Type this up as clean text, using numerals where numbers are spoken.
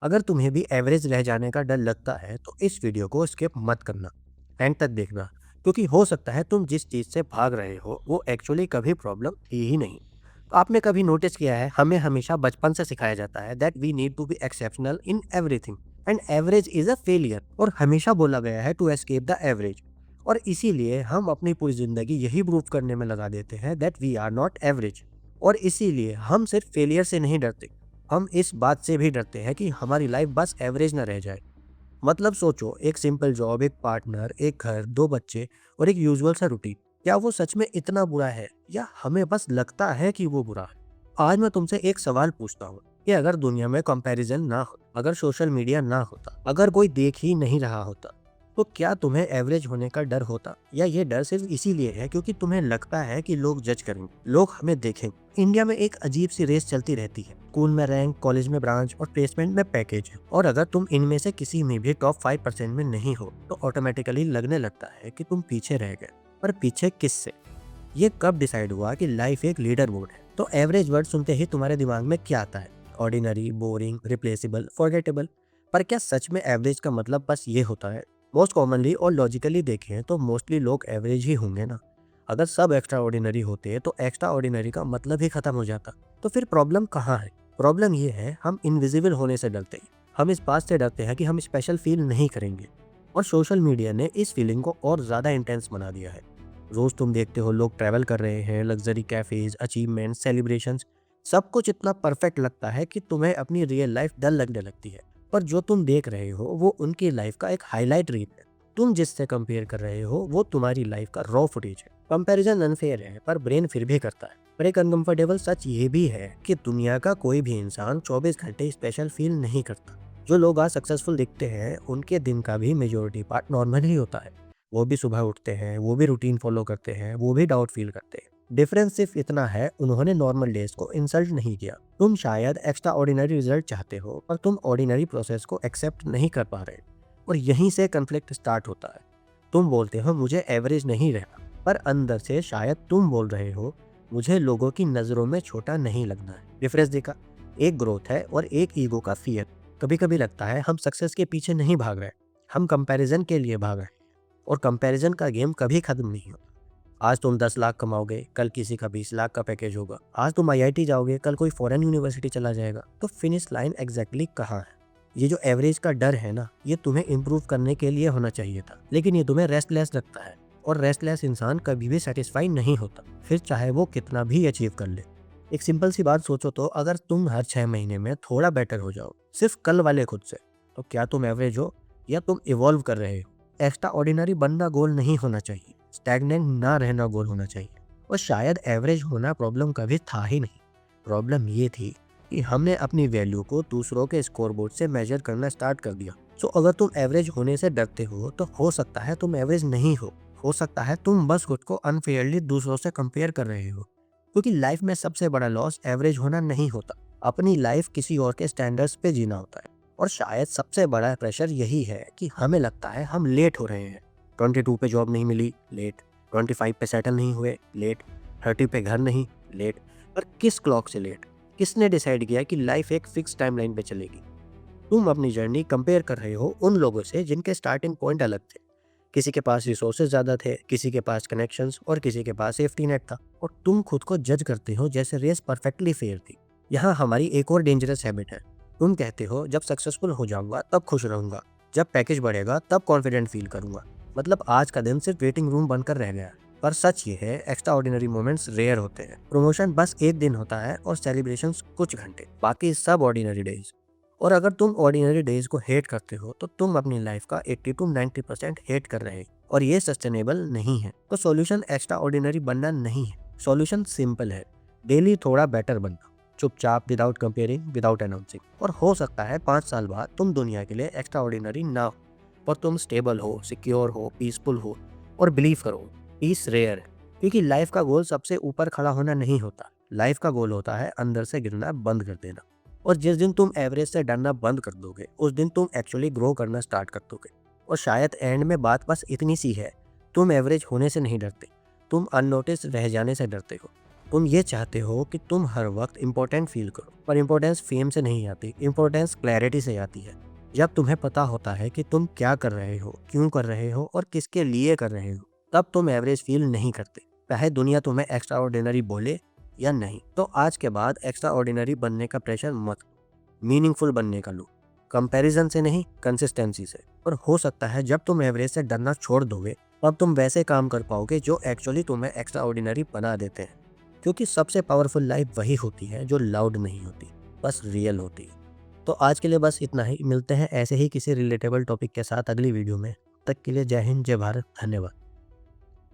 अगर तुम्हें भी एवरेज रह जाने का डर लगता है तो इस वीडियो को स्किप मत करना, एंड तक देखना, क्योंकि हो सकता है तुम जिस चीज़ से भाग रहे हो वो एक्चुअली कभी प्रॉब्लम थी ही नहीं। तो आपने कभी नोटिस किया है, हमें हमेशा बचपन से सिखाया जाता है that we need to be exceptional in everything and average is a failure, और हमेशा बोला गया है टू एस्केप द एवरेज। और इसीलिए हम अपनी पूरी जिंदगी यही प्रूव करने में लगा देते हैं that we are not average. और इसीलिए हम सिर्फ फेलियर से नहीं डरते, हम इस बात से भी डरते हैं कि हमारी लाइफ बस एवरेज ना रह जाए। मतलब सोचो, एक सिंपल जॉब, एक पार्टनर, एक घर, दो बच्चे और एक यूजुअल सा रूटीन, क्या वो सच में इतना बुरा है या हमें बस लगता है कि वो बुरा है? आज मैं तुमसे एक सवाल पूछता हूँ कि अगर दुनिया में कंपैरिजन ना हो, अगर सोशल मीडिया ना होता, अगर कोई देख ही नहीं रहा होता, तो क्या तुम्हें एवरेज होने का डर होता, या ये डर सिर्फ इसीलिए है क्योंकि तुम्हें लगता है कि लोग जज करेंगे, लोग हमें देखेंगे? इंडिया में एक अजीब सी रेस चलती रहती है, स्कूल में रैंक, कॉलेज में ब्रांच और प्लेसमेंट में पैकेज। और अगर तुम इनमें से किसी में भी टॉप 5% में नहीं हो तो ऑटोमेटिकली लगने लगता है कि तुम पीछे रह गए। पर पीछे किससे? ये कब डिसाइड हुआ कि लाइफ एक लीडर बोर्ड है? तो एवरेज वर्ड सुनते ही तुम्हारे दिमाग में क्या आता है? Ordinary, boring, replaceable, forgettable. पर क्या सच में एवरेज का मतलब बस ये होता है? मोस्ट कॉमनली और लॉजिकली देखें तो मोस्टली लोग एवरेज ही होंगे ना। अगर सब एक्स्ट्रा ऑर्डिनरी होते तो एक्स्ट्रा ऑर्डिनरी का मतलब ही खत्म हो जाता। तो फिर प्रॉब्लम कहाँ है? प्रॉब्लम ये है, हम इनविजिबल होने से डरते हैं। हम इस बात से डरते हैं कि हम स्पेशल फील नहीं करेंगे। और सोशल मीडिया ने इस फीलिंग को और ज़्यादा इंटेंस बना दिया है। रोज़ तुम देखते हो लोग ट्रैवल कर रहे हैं, लग्जरी कैफेज, अचीवमेंट, सेलिब्रेशंस, सब कुछ इतना परफेक्ट लगता है कि तुम्हें अपनी रियल लाइफ डल लगने लगती है। पर जो तुम देख रहे हो वो उनकी लाइफ का एक हाईलाइट रील है। तुम जिससे कंपेयर कर रहे हो वो तुम्हारी लाइफ का रॉ फुटेज है। कंपैरिजन अनफेयर है, पर ब्रेन फिर भी करता है। पर एक अनकंफर्टेबल सच ये भी है कि दुनिया का कोई भी इंसान 24 घंटे स्पेशल फील नहीं करता। जो लोग आज सक्सेसफुल दिखते हैं उनके दिन का भी मेजोरिटी पार्ट नॉर्मल ही होता है। वो भी सुबह उठते हैं, वो भी रूटीन फॉलो करते हैं, वो भी डाउट फील करते हैं। डिफरेंस सिर्फ इतना है, उन्होंने नॉर्मल डेज को इंसल्ट नहीं किया। तुम शायद एक्स्ट्रा ऑर्डिनरी रिजल्ट चाहते हो, पर तुम ऑर्डिनरी प्रोसेस को एक्सेप्ट नहीं कर पा रहे। और यहीं से कन्फ्लिक्ट स्टार्ट होता है। तुम बोलते हो मुझे एवरेज नहीं रहना, पर अंदर से शायद तुम बोल रहे हो मुझे लोगों की नज़रों में छोटा नहीं लगना है। डिफरेंस देखा? एक ग्रोथ है और एक ईगो का फियर। कभी कभी लगता है हम सक्सेस के पीछे नहीं भाग रहे, हम कंपैरिजन के लिए भाग रहे हैं। और कंपैरिजन का गेम कभी खत्म नहीं होता। आज तुम 10 लाख कमाओगे, कल किसी का 20 लाख का पैकेज होगा। आज तुम आईआईटी जाओगे, कल कोई फॉरेन यूनिवर्सिटी चला जाएगा। तो फिनिश लाइन एग्जैक्टली कहाँ है? ये जो एवरेज का डर है ना, ये तुम्हें इम्प्रूव करने के लिए होना चाहिए था, लेकिन ये तुम्हें रेस्टलेस रखता है। और रेस्टलेस इंसान कभी भी सेटिस्फाई नहीं होता, फिर चाहे वो कितना भी अचीव कर ले। एक सिंपल सी बात सोचो तो, अगर तुम हर 6 महीने में थोड़ा बेटर हो जाओ, सिर्फ कल वाले खुद से, तो क्या तुम एवरेज हो या तुम इवॉल्व कर रहे हो? एक्स्ट्रा ऑर्डिनरी बनना गोल नहीं होना चाहिए, स्टैग्नेंट ना रहना गोल होना चाहिए। और शायद एवरेज होना प्रॉब्लम कभी था ही नहीं। प्रॉब्लम ये थी कि हमने अपनी वैल्यू को दूसरों के स्कोरबोर्ड से मेजर करना स्टार्ट कर दिया। सो अगर तुम एवरेज होने से डरते हो तो हो सकता है तुम एवरेज नहीं हो सकता है तुम बस खुद को अनफेयरली दूसरों से कंपेयर कर रहे हो। क्योंकि लाइफ में सबसे बड़ा लॉस एवरेज होना नहीं होता, अपनी लाइफ किसी और के स्टैंडर्ड्स पे जीना होता है। और शायद सबसे बड़ा प्रेशर यही है कि हमें लगता है हम लेट हो रहे हैं। 22 पे जॉब नहीं मिली, लेट। 25 पे सेटल नहीं हुए, लेट। 30 पे घर नहीं, लेट। पर किस क्लॉक से लेट? किसने डिसाइड किया कि लाइफ एक फिक्स टाइमलाइन पे चलेगी? तुम अपनी जर्नी कंपेयर कर रहे हो उन लोगों से जिनके स्टार्टिंग पॉइंट अलग थे। किसी के पास रिसोर्सेज ज़्यादा थे, किसी के पास कनेक्शंस और किसी के पास सेफ्टी नेट था। और तुम खुद को जज करते हो जैसे रेस परफेक्टली फेयर थी। यहाँ हमारी एक और डेंजरस हैबिट है। तुम कहते हो जब सक्सेसफुल हो जाऊंगा तब खुश रहूंगा, जब पैकेज बढ़ेगा तब कॉन्फिडेंट फील करूंगा। मतलब आज का दिन सिर्फ वेटिंग रूम बनकर रह गया। पर सच ये है, एक्स्ट्रा ऑर्डिनरी मोमेंट्स रेयर होते हैं। प्रमोशन बस एक दिन होता है और सेलिब्रेशंस कुछ घंटे, बाकी सब ऑर्डिनरी डेज। और अगर तुम ऑर्डिनरी डेज को हेट करते हो तो तुम अपनी लाइफ का 80 to 90% हेट कर रहे हो, और ये सस्टेनेबल नहीं है। तो सॉल्यूशन एक्स्ट्रा ऑर्डिनरी बनना नहीं है, सॉल्यूशन सिंपल है, डेली थोड़ा बेटर बनना, चुपचाप, विदाउट कंपेयरिंग, विदाउट अनाउंसिंग। और हो सकता है 5 साल बाद तुम दुनिया के लिए एक्स्ट्रा ऑर्डिनरी ना हो, पर तुम स्टेबल हो, सिक्योर हो, पीसफुल हो। और बिलीव करो, पीस रेयर है, क्योंकि लाइफ का गोल सबसे ऊपर खड़ा होना नहीं होता। लाइफ का गोल होता है अंदर से गिरना बंद कर देना। और जिस दिन तुम एवरेज से डरना बंद कर दोगे, उस दिन तुम एक्चुअली ग्रो करना स्टार्ट कर दोगे। और शायद एंड में बात बस इतनी सी है, तुम एवरेज होने से नहीं डरते, तुम अननोटिस रह जाने से डरते हो। तुम ये चाहते हो कि तुम हर वक्त इम्पोर्टेंट फील करो, पर इम्पोर्टेंस फेम से नहीं आती, इम्पोर्टेंस क्लैरिटी से आती है। जब तुम्हें पता होता है कि तुम क्या कर रहे हो, क्यों कर रहे हो और किसके लिए कर रहे हो, तब तुम एवरेज फील नहीं करते, चाहे दुनिया तुम्हें एक्स्ट्रा ऑर्डिनरी बोले या नहीं। तो आज के बाद एक्स्ट्रा ऑर्डिनरी बनने का प्रेशर मत, मीनिंगफुल बनने का लो। कंपैरिजन से नहीं, कंसिस्टेंसी से। और हो सकता है जब तुम एवरेज से डरना छोड़ दोगे, तब तुम वैसे काम कर पाओगे जो एक्चुअली तुम्हें एक्स्ट्रा ऑर्डिनरी बना देते हैं। क्योंकि सबसे पावरफुल लाइफ वही होती है जो लाउड नहीं होती, बस रियल होती है। तो आज के लिए बस इतना ही। मिलते हैं ऐसे ही किसी रिलेटेबल टॉपिक के साथ अगली वीडियो में। तब तक के लिए जय हिंद, जय भारत, धन्यवाद।